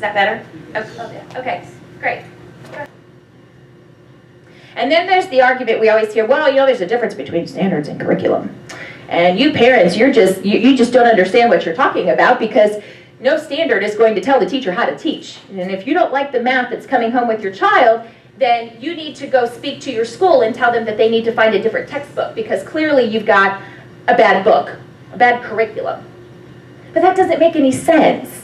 Is that better? Oh, yeah. Okay, great. And then there's the argument we always hear, well, there's a difference between standards and curriculum. And you parents, you just don't understand what you're talking about, because no standard is going to tell the teacher how to teach. And if you don't like the math that's coming home with your child, then you need to go speak to your school and tell them that they need to find a different textbook, because clearly you've got a bad book, a bad curriculum. But that doesn't make any sense.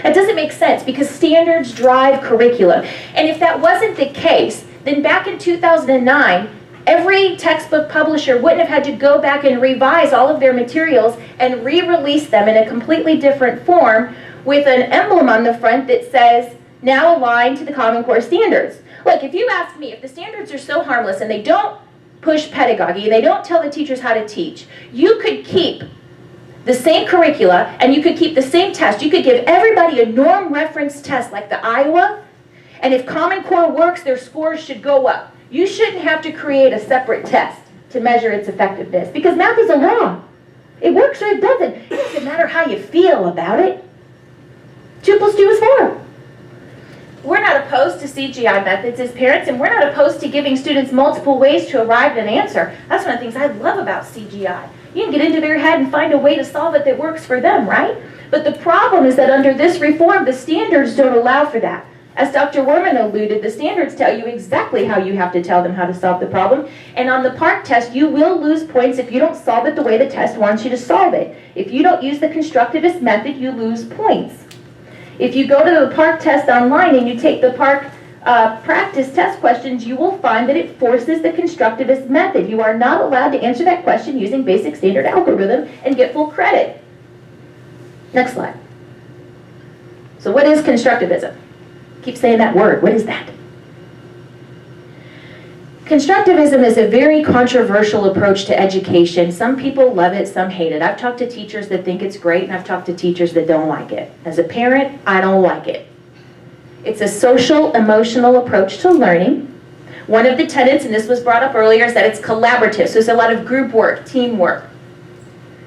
It doesn't make sense, because standards drive curriculum. And if that wasn't the case, then back in 2009, every textbook publisher wouldn't have had to go back and revise all of their materials and re-release them in a completely different form with an emblem on the front that says, now aligned to the Common Core standards. Look, if you ask me, if the standards are so harmless and they don't push pedagogy, they don't tell the teachers how to teach, you could keep the same curricula and you could keep the same test. You could give everybody a norm reference test like the Iowa, and if Common Core works, their scores should go up. You shouldn't have to create a separate test to measure its effectiveness, because math is a law. It works or it doesn't. It doesn't matter how you feel about it. 2 + 2 is 4. We're not opposed to CGI methods as parents, and we're not opposed to giving students multiple ways to arrive at an answer. That's one of the things I love about CGI. You can get into their head and find a way to solve it that works for them, right? But the problem is that under this reform, the standards don't allow for that. As Dr. Werman alluded, the standards tell you exactly how you have to tell them how to solve the problem. And on the PARCC test, you will lose points if you don't solve it the way the test wants you to solve it. If you don't use the constructivist method, you lose points. If you go to the PARCC test online and you take the PARCC practice test questions, you will find that it forces the constructivist method. You are not allowed to answer that question using basic standard algorithm and get full credit. Next slide. So what is constructivism? Keep saying that word. What is that? Constructivism is a very controversial approach to education. Some people love it, some hate it. I've talked to teachers that think it's great, and I've talked to teachers that don't like it. As a parent, I don't like it. It's a social, emotional approach to learning. One of the tenets, and this was brought up earlier, is that it's collaborative. So there's a lot of group work, teamwork.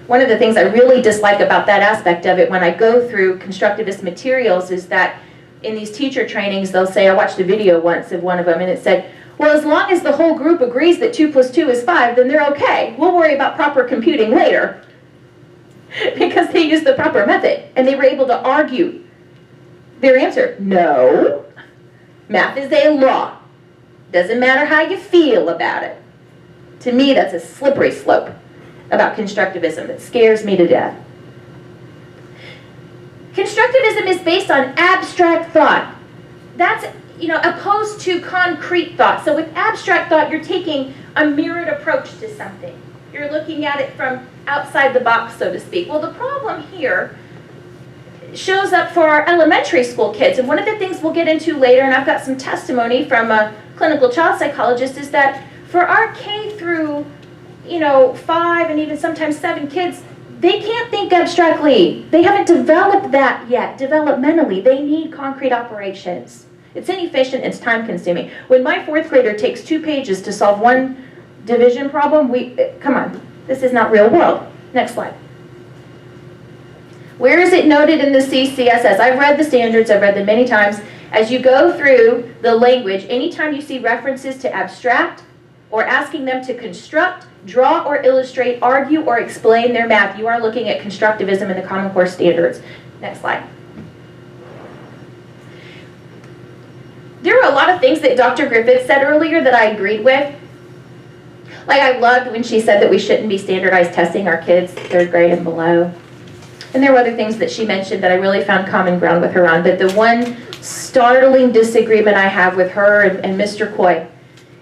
One of the things I really dislike about that aspect of it when I go through constructivist materials is that in these teacher trainings, they'll say, I watched a video once of one of them, and it said, well, as long as the whole group agrees that 2 + 2 is 5, then they're okay. We'll worry about proper computing later. Because they used the proper method, and they were able to argue their answer. No, math is a law. Doesn't matter how you feel about it. To me, that's a slippery slope about constructivism that scares me to death. Constructivism is based on abstract thought. That's, opposed to concrete thought. So with abstract thought, you're taking a mirrored approach to something. You're looking at it from outside the box, so to speak. Well, the problem here shows up for our elementary school kids. And one of the things we'll get into later, and I've got some testimony from a clinical child psychologist, is that for our K through, 5 and even sometimes 7 kids, they can't think abstractly. They haven't developed that yet, developmentally. They need concrete operations. It's inefficient, it's time consuming. When my 4th grader takes 2 pages to solve one division problem, come on, this is not real world. Next slide. Where is it noted in the CCSS? I've read the standards, I've read them many times. As you go through the language, anytime you see references to abstract or asking them to construct, draw or illustrate, argue or explain their math, you are looking at constructivism in the Common Core standards. Next slide. There were a lot of things that Dr. Griffith said earlier that I agreed with. Like I loved when she said that we shouldn't be standardized testing our kids 3rd grade and below. And there were other things that she mentioned that I really found common ground with her on. But the one startling disagreement I have with her and Mr. Coy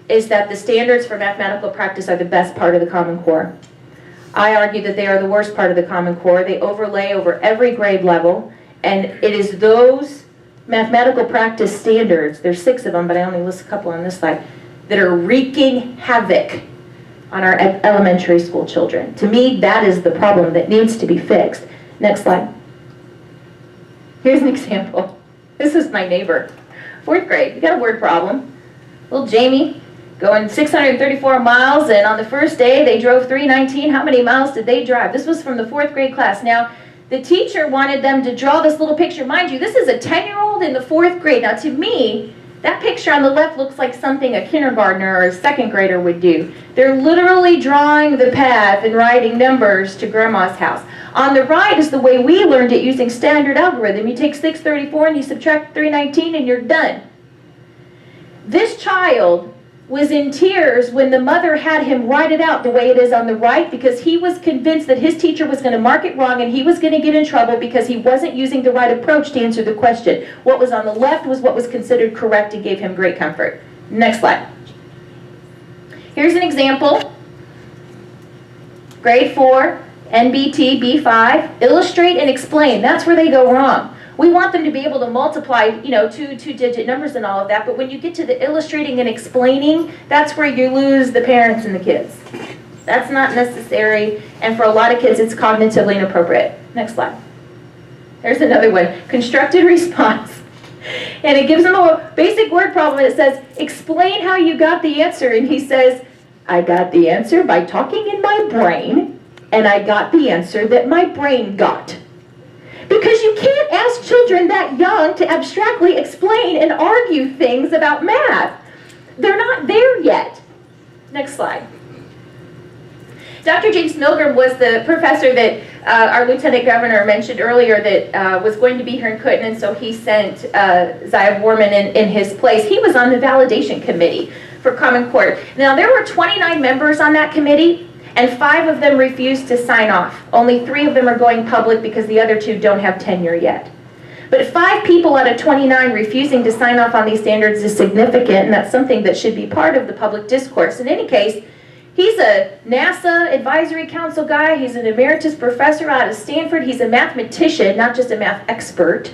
is that the standards for mathematical practice are the best part of the Common Core. I argue that they are the worst part of the Common Core. They overlay over every grade level, and it is those mathematical practice standards, there's 6 of them, but I only list a couple on this slide, that are wreaking havoc on our elementary school children. To me, that is the problem that needs to be fixed. Next slide. Here's an example. This is my neighbor. 4th grade, you got a word problem. Little Jamie going 634 miles, and on the first day they drove 319. How many miles did they drive? This was from the 4th grade class. Now, The teacher wanted them to draw this little picture. Mind you, this is a 10-year-old in the 4th grade. Now to me, that picture on the left looks like something a kindergartner or a 2nd grader would do. They're literally drawing the path and writing numbers to grandma's house. On the right is the way we learned it using standard algorithm. You take 634 and you subtract 319 and you're done. This child was in tears when the mother had him write it out the way it is on the right, because he was convinced that his teacher was going to mark it wrong and he was going to get in trouble because he wasn't using the right approach to answer the question. What was on the left was what was considered correct and gave him great comfort. Next slide. Here's an example. Grade 4, NBT, B5. Illustrate and explain. That's where they go wrong. We want them to be able to multiply, two-digit numbers and all of that, but when you get to the illustrating and explaining, that's where you lose the parents and the kids. That's not necessary, and for a lot of kids, it's cognitively inappropriate. Next slide. There's another one, constructed response. And it gives them a basic word problem, and it says, explain how you got the answer, and he says, I got the answer by talking in my brain, and I got the answer that my brain got. Because you can't ask children that young to abstractly explain and argue things about math. They're not there yet. Next slide. Dr. James Milgram was the professor that our Lieutenant Governor mentioned earlier that was going to be here in Clinton, and so he sent Zia Warman in his place. He was on the validation committee for Common Core. Now, there were 29 members on that committee, and 5 of them refused to sign off. Only 3 of them are going public because the other 2 don't have tenure yet. But 5 people out of 29 refusing to sign off on these standards is significant, and that's something that should be part of the public discourse. In any case, he's a NASA Advisory Council guy. He's an emeritus professor out of Stanford. He's a mathematician, not just a math expert.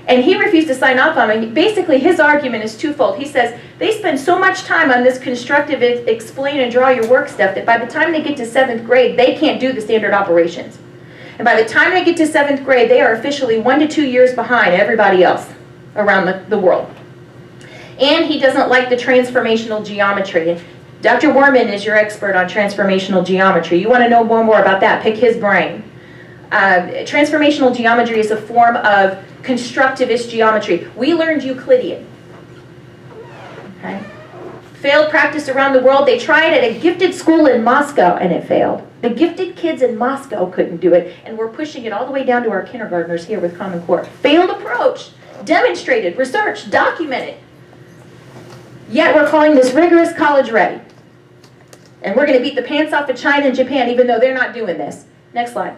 And he refused to sign off on it. Basically, his argument is twofold. He says they spend so much time on this constructive explain and draw your work stuff that by the time they get to 7th grade, they can't do the standard operations. And by the time they get to 7th grade, they are officially 1 to 2 years behind everybody else around the world. And he doesn't like the transformational geometry. And Dr. Warman is your expert on transformational geometry. You want to know more about that, pick his brain. Transformational geometry is a form of constructivist geometry. We learned Euclidean. Okay. Failed practice around the world. They tried at a gifted school in Moscow and it failed. The gifted kids in Moscow couldn't do it, and we're pushing it all the way down to our kindergartners here with Common Core. Failed approach. Demonstrated, researched, documented. Yet we're calling this rigorous college ready. And we're going to beat the pants off of China and Japan even though they're not doing this. Next slide.